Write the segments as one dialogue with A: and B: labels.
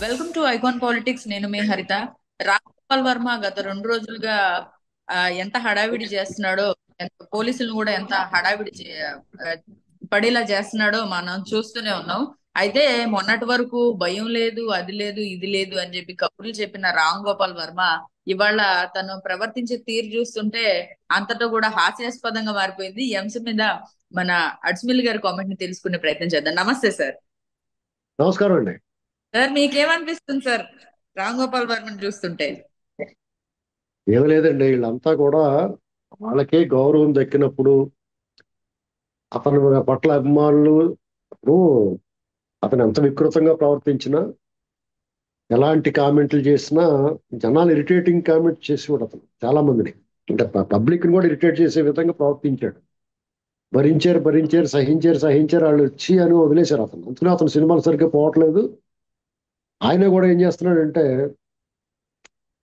A: Welcome to icon politics. నేను మీ హరిత. రామ్ గోపాల్ వర్మ గత 2 రోజులుగా ఎంత హడావిడి చేస్తున్నాడో, పోలీసులను కూడా ఎంత హడావిడి పడేలా చేస్తున్నాడో మనం చూస్తూనే ఉన్నాం. అయితే మొన్నటి వరకు భయం లేదు, అది లేదు, ఇది లేదు అని చెప్పి కబుర్లు చెప్పిన రామ్ గోపాల్ వర్మ ఇవాళ తను ప్రవర్తించే తీరు చూస్తుంటే అంతటా కూడా హాస్యాస్పదంగా మారిపోయింది. ఈ అంశం మీద మన అడ్స్మిల్ గారి కామెంట్ ని తెలుసుకునే ప్రయత్నం చేద్దాం. నమస్తే సార్.
B: నమస్కారం అండి.
A: సార్ మీకేమనిపిస్తుంది సార్ రామ్ గోపాల్ వర్మని చూస్తుంటే?
B: ఏమి లేదండి, వీళ్ళంతా కూడా వాళ్ళకే గౌరవం దక్కినప్పుడు అతని పట్ల అభిమానులు ఇప్పుడు అతను ఎంత వికృతంగా ప్రవర్తించినా, ఎలాంటి కామెంట్లు చేసినా జనాలు ఇరిటేటింగ్ కామెంట్ చేసేవాడు అతను చాలా మందిని. అంటే పబ్లిక్ ని కూడా ఇరిటేట్ చేసే విధంగా ప్రవర్తించాడు. భరించారు భరించారు, సహించారు సహించారు, వాళ్ళు వచ్చి అని వదిలేశారు అతను. అందుకని అతను సినిమాలు సరిగ్గా పోవట్లేదు. ఆయన కూడా ఏం చేస్తున్నాడంటే,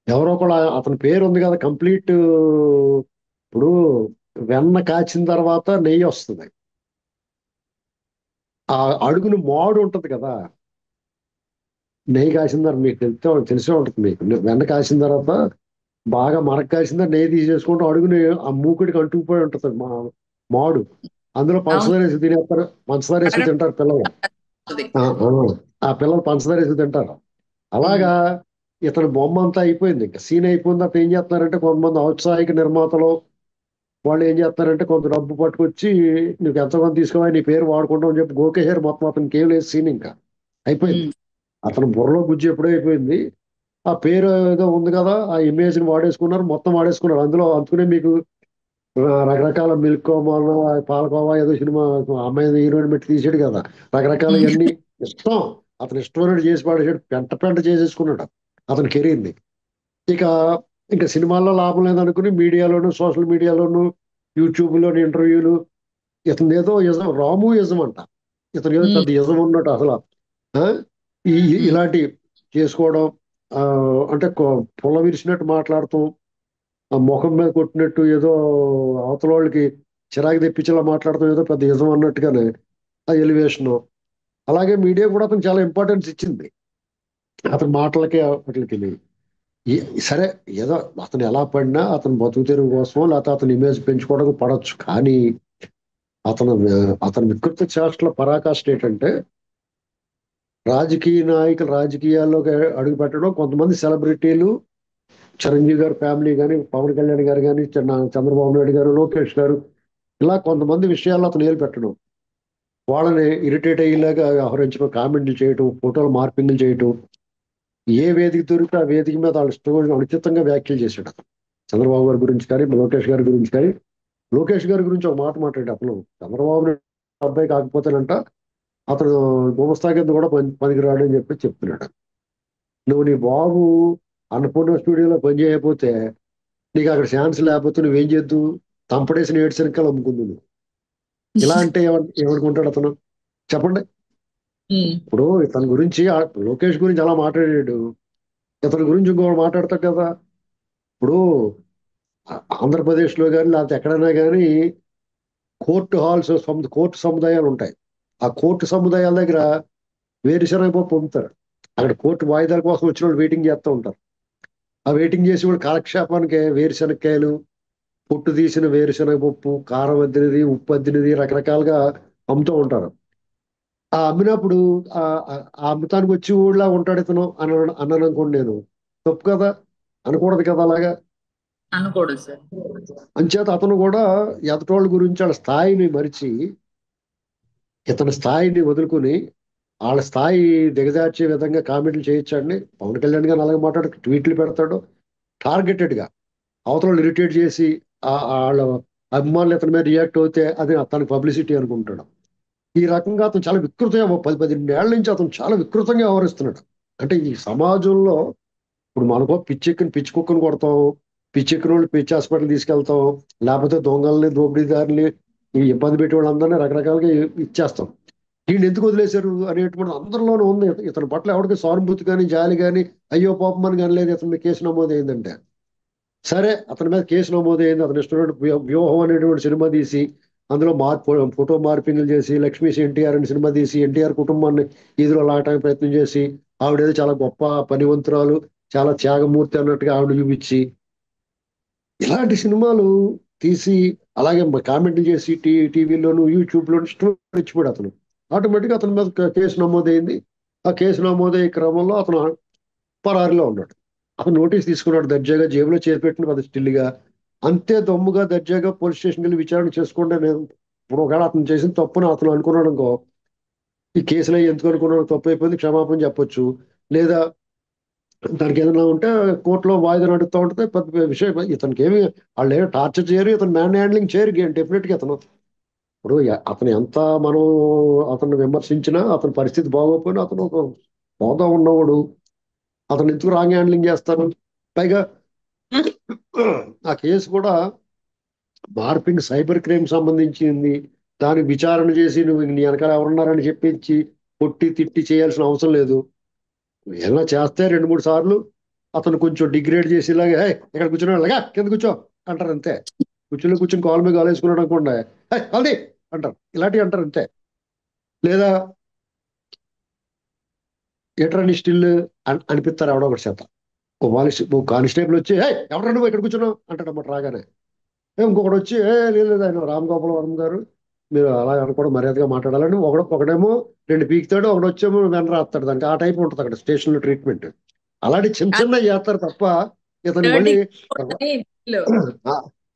B: ఎవరో ఒకళ్ళు అతని పేరు ఉంది కదా కంప్లీట్. ఇప్పుడు వెన్న కాచిన తర్వాత నెయ్యి వస్తుంది. ఆ అడుగును మాడు ఉంటది కదా. నెయ్యి కాసిన తర్వాత మీకు తెలిసే ఉంటుంది. మీకు వెన్న కాసిన తర్వాత బాగా మరక కాసిన తర్వాత నెయ్యి తీసేసుకుంటూ అడుగుని ఆ మూకుడికి అంటుకుపోయి ఉంటుంది మాడు. అందులో
A: అవును.
B: పంచదార వేసి తినేస్తారు. పంచదార వేసి తింటారు పిల్లలు.
A: అరగదు.
B: ఆ ఆ. ఆ పిల్లలు పంచదార వేసి తింటారు.
A: ఉమ్.
B: అలాగా ఇతని బొమ్మ అంతా అయిపోయింది. ఇంకా సీన్ అయిపోయింది. అప్పుడు ఏం చేస్తున్నారంటే, కొంతమంది ఔత్సాహిక నిర్మాతలు వాళ్ళు ఏం చేస్తారంటే, కొంత డబ్బు పట్టుకొచ్చి నీకు ఎంతమంది తీసుకోవాలి, నీ పేరు వాడుకుంటాం అని చెప్పి గోకేశారు మొత్తం. అతనికి ఏం లేదు సీన్, ఇంకా అయిపోయింది.
A: ఉమ్.
B: అతను బుర్రలో గుజ్జు ఎప్పుడో అయిపోయింది. ఆ పేరు ఏదో ఉంది కదా, ఆ ఇమేజ్ ని వాడేసుకున్నారు, మొత్తం వాడేసుకున్నారు. అందులో అందుకునే మీకు రకరకాల మిల్క్ కోమా, పాలకోవా ఏదో సినిమా అమ్మాయి హీరోయిన్ పెట్టి తీసాడు కదా, రకరకాల
A: ఉమ్.
B: ఇవన్నీ ఇష్టం. అతను ఇష్టమైనట్టు చేసి పాడేసాడు, పెంట పెంట చేసేసుకున్నాడు అతని కెరీర్ని. ఇక ఇంకా సినిమాల్లో లాభం లేదనుకుని మీడియాలోను, సోషల్ మీడియాలోను, యూట్యూబ్ లోను ఇంటర్వ్యూలు, ఇతను ఏదో యజం రాము యజం అంట. ఇతను ఏదో
A: ఉమ్.
B: పెద్ద యజం ఉన్నట్టు అసలు. ఆ?
A: ఉమ్.
B: ఇలాంటి చేసుకోవడం, ఆ అంటే పుల్ల విరిచినట్టు మాట్లాడటం, ఆ ముఖం మీద కొట్టినట్టు ఏదో అవతల వాళ్ళకి చిరాకు తెప్పించేలా మాట్లాడటం, ఏదో పెద్ద యజం అన్నట్టుగానే ఆ ఎలివేషన్. అలాగే మీడియా కూడా అతను చాలా ఇంపార్టెన్స్ ఇచ్చింది అతని మాటలకి వాటికి. సరే, ఏదో అతను ఎలా పడినా అతను బతుకు తెరువు కోసం, లేకపోతే అతని ఇమేజ్ పెంచుకోవడానికి పడవచ్చు. కానీ అతను అతని వికృత చేష్టల పరాకాష్ట ఏంటంటే, రాజకీయ నాయకులు రాజకీయాల్లోకి అడుగు పెట్టడం, కొంతమంది సెలబ్రిటీలు, చిరంజీవి గారు ఫ్యామిలీ కానీ, పవన్ కళ్యాణ్ గారు కానీ, చంద్రబాబు నాయుడు గారు, లోకేష్ గారు, ఇలా కొంతమంది విషయాల్లో అతను ఏలు పెట్టడం, వాళ్ళని ఇరిటేట్ అయ్యేలాగా వ్యవహరించడం, కామెంట్లు చేయటం, ఫోటోలు మార్పింగ్లు చేయటం, ఏ వేదిక దొరికితే ఆ వేదిక మీద వాళ్ళు ఇష్టం అనుచితంగా వ్యాఖ్యలు చేశాడు అతను. చంద్రబాబు గారి గురించి కానీ, లోకేష్ గారి గురించి కానీ. లోకేష్ గారి గురించి ఒక మాట మాట్లాడి అతను, చంద్రబాబు నాయుడు అబ్బాయి కాకపోతేనంట అతను గుమస్తా కింద కూడా పనికిరాడు అని చెప్పి చెప్తున్నాడు. నువ్వు నీ బాబు అన్నపూర్ణ స్టూడియోలో పని చేయకపోతే, నీకు అక్కడ ఛాన్స్ లేకపోతే నువ్వేం చేద్దు? తంపడేసిన ఏడు శనక్కలు అమ్ముకుందు నువ్వు. ఇలా అంటే ఏమనుకుంటాడు అతను, చెప్పండి.
A: ఉమ్.
B: ఇప్పుడు ఇతని గురించి లోకేష్ గురించి అలా మాట్లాడాడు, ఇతని గురించి ఇంకో మాట్లాడతాడు కదా. ఇప్పుడు ఆంధ్రప్రదేశ్ లో కానీ లేకపోతే ఎక్కడైనా కానీ కోర్టు హాల్స్, కోర్టు సముదాయాలు ఉంటాయి. ఆ కోర్టు సముదాయాల దగ్గర వేరుశనగ పప్పు పంపుతారు. అక్కడ కోర్టు వాయిదాల కోసం వచ్చిన వాళ్ళు వెయిటింగ్ చేస్తూ ఉంటారు. ఆ వెయిటింగ్ చేసి వాళ్ళు కాలక్షేపానికి వేరుశనగకాయలు, పొట్టు తీసిన వేరుశనగ పప్పు, కారం అద్దినది, ఉప్పు అద్దినది రకరకాలుగా అమ్ముతూ ఉంటారు. ఆ అమ్మినప్పుడు ఆ ఆ అమ్మటానికి వచ్చి ఊళ్ళో ఉంటాడు ఇతను అన్నాను అనుకోండి, నేను తప్పు కదా, అనకూడదు కదా అలాగా.
A: అనకూడదు సార్.
B: అంచేత అతను కూడా ఎదటోళ్ళ గురించి వాళ్ళ స్థాయిని మరిచి, ఇతని స్థాయిని వదులుకుని వాళ్ళ స్థాయి దిగజార్చే విధంగా కామెంట్లు చేయొచ్చండి. పవన్ కళ్యాణ్ గారు అలాగే మాట్లాడు, ట్వీట్లు పెడతాడు టార్గెటెడ్ గా, అవతల ఇరిటేట్ చేసి వాళ్ళ అభిమానులు ఇతని మీద రియాక్ట్ అవుతే అది తనకు పబ్లిసిటీ అనుకుంటాడు. ఈ రకంగా అతను చాలా వికృతంగా 10-15 ఏళ్ల నుంచి అతను చాలా వికృతంగా వ్యవహరిస్తున్నాడు. అంటే ఈ సమాజంలో ఇప్పుడు మనకో పిచ్చెక్కిన పిచ్చి కుక్కను కొడతాం, పిచ్చెక్కిన వాళ్ళు పిచ్చి హాస్పిటల్ తీసుకెళ్తాం, లేకపోతే దొంగల్ని దోపిడీదారుల్ని ఈ ఇబ్బంది పెట్టే వాళ్ళందరినీ రకరకాలుగా ఇచ్చేస్తాం. వీడిని ఎందుకు వదిలేశారు అనేటువంటి అందరిలోనూ ఉంది. ఇతని పట్ల ఎవరికి సానుభూతి కానీ జాలి కానీ, అయ్యో పాపం అని కానీ లేదు. ఇతని మీద కేసు నమోదు అయిందంటే సరే, అతని మీద కేసు నమోదైంది. అతని ఇష్టమైన వ్యూహం అనేటువంటి సినిమా తీసి అందులో ఫోటో మార్పింగ్లు చేసి, లక్ష్మీస్ ఎన్టీఆర్ అని సినిమా తీసి ఎన్టీఆర్ కుటుంబాన్ని ఈదులో లాగటానికి ప్రయత్నం చేసి, ఆవిడేదో చాలా గొప్ప పనివంతురాలు, చాలా త్యాగమూర్తి అన్నట్టుగా ఆవిడ చూపించి ఇలాంటి సినిమాలు తీసి అలాగే కామెంట్లు చేసి టీవీలోను యూట్యూబ్లోను ఇష్టం ఇచ్చిపోయాడు అతను. ఆటోమేటిక్గా అతని మీద కేసు నమోదైంది. ఆ కేసు నమోదయ్యే క్రమంలో అతను పరారిలో ఉన్నాడు. అతను నోటీస్ తీసుకున్నాడు దర్జాగా, జేబులో చేపెట్టిన పది స్టిల్గా అంతే దమ్ముగా దర్జాగా పోలీస్ స్టేషన్కి వెళ్ళి విచారణ చేసుకుంటే నేను ఇప్పుడు ఒకవేళ అతను చేసిన తప్పును అతను అనుకున్నాడు అనుకో, ఈ కేసులో ఎందుకు అనుకున్నాడు, తప్పు అయిపోయింది, క్షమాపణ చెప్పొచ్చు. లేదా దానికి ఏదైనా ఉంటే కోర్టులో వాయిదా నడుస్తూ ఉంటుంది. పెద్ద విషయం ఇతనికి ఏమి వాళ్ళు ఏమి టార్చర్ చేయరు, ఇతను మ్యాన్ హ్యాండ్లింగ్ చేయరు డెఫినెట్ గా ఇతను. ఇప్పుడు అతను ఎంత మనం అతన్ని విమర్శించినా, అతని పరిస్థితి బాగోకపోయినా అతను ఒక హోదా ఉన్నవాడు. అతను ఎందుకు రాంగ్ హ్యాండ్లింగ్ చేస్తారు? పైగా ఆ కేసు కూడా మార్పింగ్ సైబర్ క్రైమ్ సంబంధించింది. దానికి విచారణ చేసి నువ్వు నీ వెనకాల ఎవరున్నారని చెప్పించి కొట్టి తిట్టి చేయాల్సిన అవసరం లేదు. ఏమైనా చేస్తే 2-3 సార్లు అతను కొంచెం డిగ్రేడ్ చేసి ఇలాగే ఇక్కడ కూర్చున్నాడు అలాగా కింద కూర్చో అంటారు అంతే. కూర్చుని కాలు మీద కాలు వేసుకున్నాడు అనుకోండి, కాల్ది అంటారు, ఇలాంటివి అంటారు అంతే. లేదా ఎటరని స్టిల్ అనిపిస్తారు ఎవడో ఒకటి చేత. ఓ కానిస్టేబుల్ వచ్చి ఎవరు నువ్వు ఇక్కడ కూర్చున్నావు అంటాడు అన్నమాట రాగానే. ఇంకొకటి వచ్చి లేదు ఆయన రామ్ గోపాల్ వర్మ గారు మీరు అలా అనుకోవడం మర్యాదగా మాట్లాడాలని ఒకడేమో 2 పీకుతాడు, ఒకడు వచ్చేమో వెన రాస్తాడు. దానికి ఆ టైప్ ఉంటుంది అక్కడ స్టేషన్లో ట్రీట్మెంట్. అలాంటి చిన్న చిన్న చేస్తారు తప్ప ఇతను మళ్ళీ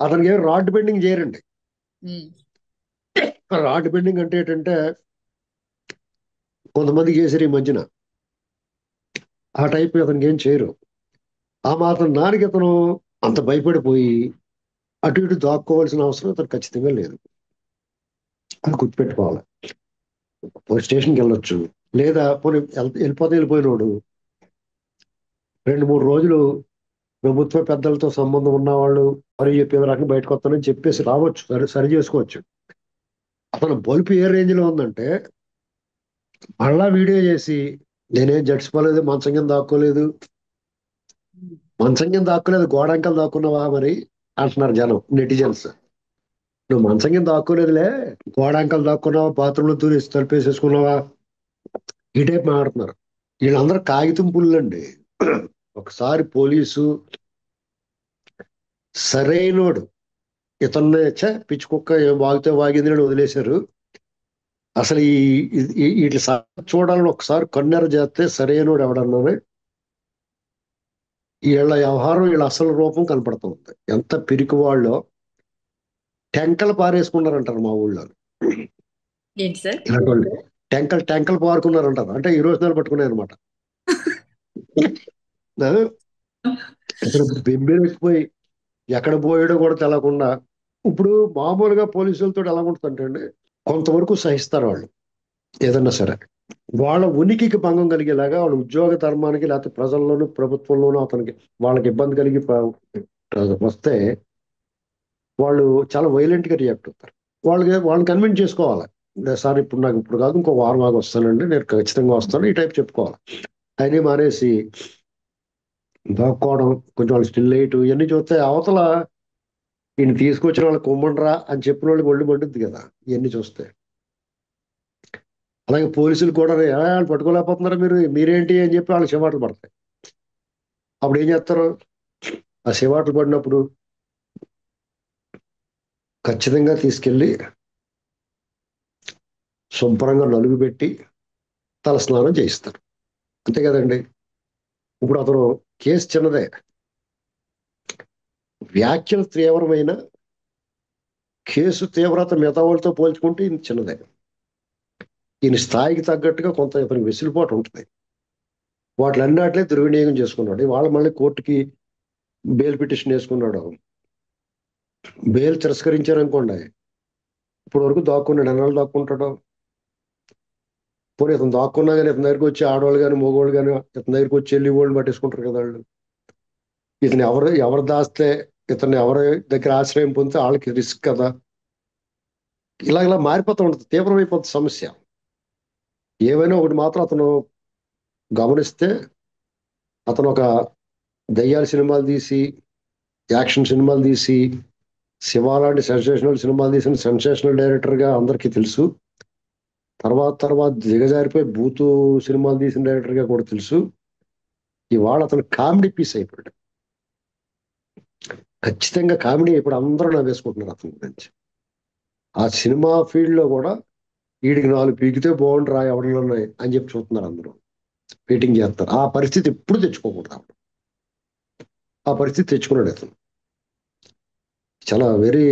B: అతనికి ఏమి రాడ్ బెండింగ్ చేయరండి. రాడ్ బెండింగ్ అంటే ఏంటంటే కొంతమంది చేశారు ఈ మధ్యన, ఆ టైప్ అతనికి ఏం చేయరు. ఆ మాత్రం దానికి అతను అంత భయపడిపోయి అటు ఇటు దాక్కోవాల్సిన అవసరం అతను ఖచ్చితంగా లేదు. అది గుర్తుపెట్టుకోవాలి. పోలీస్ స్టేషన్కి వెళ్ళొచ్చు, లేదా పోనీ వెళ్ళిపోయినోడు 2-3 రోజులు ప్రభుత్వ పెద్దలతో సంబంధం ఉన్నవాళ్ళు మరి చెప్పే రకంగా బయటకు వస్తానని చెప్పేసి రావచ్చు, సరి చేసుకోవచ్చు. అతను బల్బు ఏ రేంజ్ లో ఉందంటే మళ్ళా వీడియో చేసి నేనేం జడ్చిపోలేదు, మంచం కింద దాక్కోలేదు గోడంకలు దాక్కున్నావా మరి అంటున్నారు జనం, నెటిజన్స్. నువ్వు మంచం కింద దాక్కోలేదులే, గోడంకలు దాక్కున్నావా, బాత్రూంలో దూరి తలుపేసేసుకున్నావా, ఈ టైప్ మాట్లాడుతున్నారు. వీళ్ళందరూ కాగితం పుల్లండి. ఒకసారి పోలీసు సరైనోడు ఇతన్ని పిచ్చి కుక్క ఏం వాగితే వాగింది అని వదిలేశారు. అసలు వీటి చూడాలని ఒకసారి కన్నెర చేస్తే సరైనోడు ఎవడన్నానే వీళ్ళ వ్యవహారం, వీళ్ళ అసలు రూపం కనపడుతుంది. ఎంత పిరికి వాళ్ళో టెంకలు పారేసుకున్నారంటారు మా ఊళ్ళో. ఇలాంటి వాళ్ళు టెంకలు పారుకున్నారంటారు, అంటే ఈ రోజు నెల పట్టుకున్నాయి అనమాట. ఇక్కడ బెంబేరెక్కిపోయి ఎక్కడ పోయాడో కూడా తెలకుండా. ఇప్పుడు మామూలుగా పోలీసులతో ఎలా ఉంటుందంటే అండి, కొంతవరకు సహిస్తారు వాళ్ళు ఏదన్నా సరే. వాళ్ళ ఉనికికి భంగం కలిగేలాగా వాళ్ళ ఉద్యోగ ధర్మానికి లేకపోతే ప్రజల్లోనూ ప్రభుత్వంలోనూ అతనికి వాళ్ళకి ఇబ్బంది కలిగి వస్తే వాళ్ళు చాలా వైలెంట్ గా రియాక్ట్ అవుతారు. వాళ్ళని కన్విన్స్ చేసుకోవాలి, సార్ ఇప్పుడు నాకు ఇప్పుడు కాదు ఇంకో వారం ఆగి వస్తానండి, నేను ఖచ్చితంగా వస్తాను, ఈ టైప్ చెప్పుకోవాలి. అయినా మానేసి దాక్కోవడం, కొంచెం వాళ్ళు స్టిల్ వేయటం ఇవన్నీ చూస్తే అవతల ఈయన తీసుకొచ్చిన వాళ్ళకి కుమ్మండ్రా అని చెప్పిన వాళ్ళకి ఒళ్ళు మండుద్ది కదా ఇవన్నీ చూస్తే. అలాగే పోలీసులు కూడా వాళ్ళు పట్టుకోలేకపోతున్నారా మీరేంటి అని చెప్పి వాళ్ళు శివాట్లు పడతాయి. అప్పుడు ఏం చేస్తారు? ఆ శివాట్లు పడినప్పుడు ఖచ్చితంగా తీసుకెళ్ళి శుభ్రంగా నలుగు పెట్టి తల స్నానం చేయిస్తారు, అంతే కదండి. ఇప్పుడు అతను కేసు చిన్నదే, వ్యాఖ్యలు తీవ్రమైన, కేసు తీవ్రత మిగతా వాళ్ళతో పోల్చుకుంటే ఇది చిన్నదే. ఈయన స్థాయికి తగ్గట్టుగా కొంత ఇతనికి వెసులుబాటు ఉంటుంది. వాటిలన్నిటిలే దుర్వినియోగం చేసుకున్నాడు. వాళ్ళు మళ్ళీ కోర్టుకి బెయిల్ పిటిషన్ వేసుకున్నాడు. బెయిల్ తిరస్కరించారనుకోండి, ఇప్పుడు వరకు దాక్కున్నాడు, ఎన్నాళ్ళు దాక్కుంటాడు? పోనీ ఇతను దాక్కున్నా కానీ ఇతని దగ్గరికి వచ్చి ఆడవాళ్ళు కానీ మగవాళ్ళు కానీ ఇతని దగ్గరికి వచ్చి వెళ్ళి వాళ్ళని పట్టేసుకుంటారు కదా వాళ్ళు. ఇతను ఎవరు దాస్తే, ఇతన్ని ఎవరి దగ్గర ఆశ్రయం పొందితే వాళ్ళకి రిస్క్ కదా. ఇలా మారిపోతూ ఉంటుంది, తీవ్రమైపోతుంది సమస్య. ఏవైనా ఒకటి మాత్రం అతను గమనిస్తే, అతను ఒక దయ్యాల సినిమాలు తీసి, యాక్షన్ సినిమాలు తీసి, శివ లాంటి సెన్సేషనల్ సినిమాలు తీసిన సెన్సేషనల్ డైరెక్టర్గా అందరికీ తెలుసు. తర్వాత తర్వాత దిగజారిపోయి బూతు సినిమాలు తీసిన డైరెక్టర్ గా కూడా తెలుసు. ఇవాళ అతను కామెడీ పీస్ అయిపోయాడు. ఖచ్చితంగా కామెడీ ఇప్పుడు అందరూ నవ్వేసుకుంటున్నారు అతని గురించి. ఆ సినిమా ఫీల్డ్ లో కూడా వీడికి 4 పీకితే బాగుండు రా ఎవడన్నా అని చెప్పి చూస్తున్నారు అందరూ. వెయిటింగ్ చేస్తారు. ఆ పరిస్థితి ఎప్పుడు తెచ్చుకోకూడదు. ఆ పరిస్థితి తెచ్చుకున్నాడు అతను. చాలా వెరీ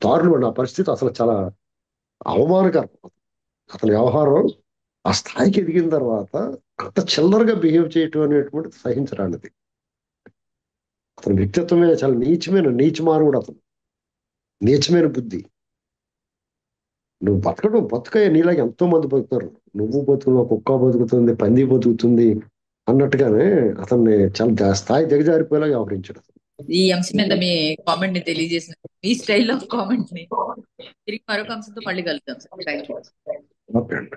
B: దారుణం అండి ఆ పరిస్థితి. అసలు చాలా అవమానకరం అతని వ్యవహారం. ఆ స్థాయికి ఎదిగిన తర్వాత అంత చిల్లరగా బిహేవ్ చేయటం అనేటువంటిది సహించరానిది. అతని వ్యక్తిత్వమే చాలా నీచమానవుడు అతను. నీచమైన బుద్ధి. నువ్వు బతకడం బతుకయ్య నీలాగా ఎంతో మంది బతుకుతారు. నువ్వు బతుకున్నావు, కుక్క బతుకుతుంది, పంది బతుకుతుంది అన్నట్టుగానే అతన్ని చాలా స్థాయి దిగజారిపోయేలా వ్యవహరించాడు.
A: ఈ అంశం మీద మీ కామెంట్ ని తెలియజేసిన మీ స్టైల్ ఆఫ్ కామెంట్ ని తిరిగి మరొక అంశంతో మళ్ళీ కలుద్దాం సార్. Thank you.
B: ఓకే అండి.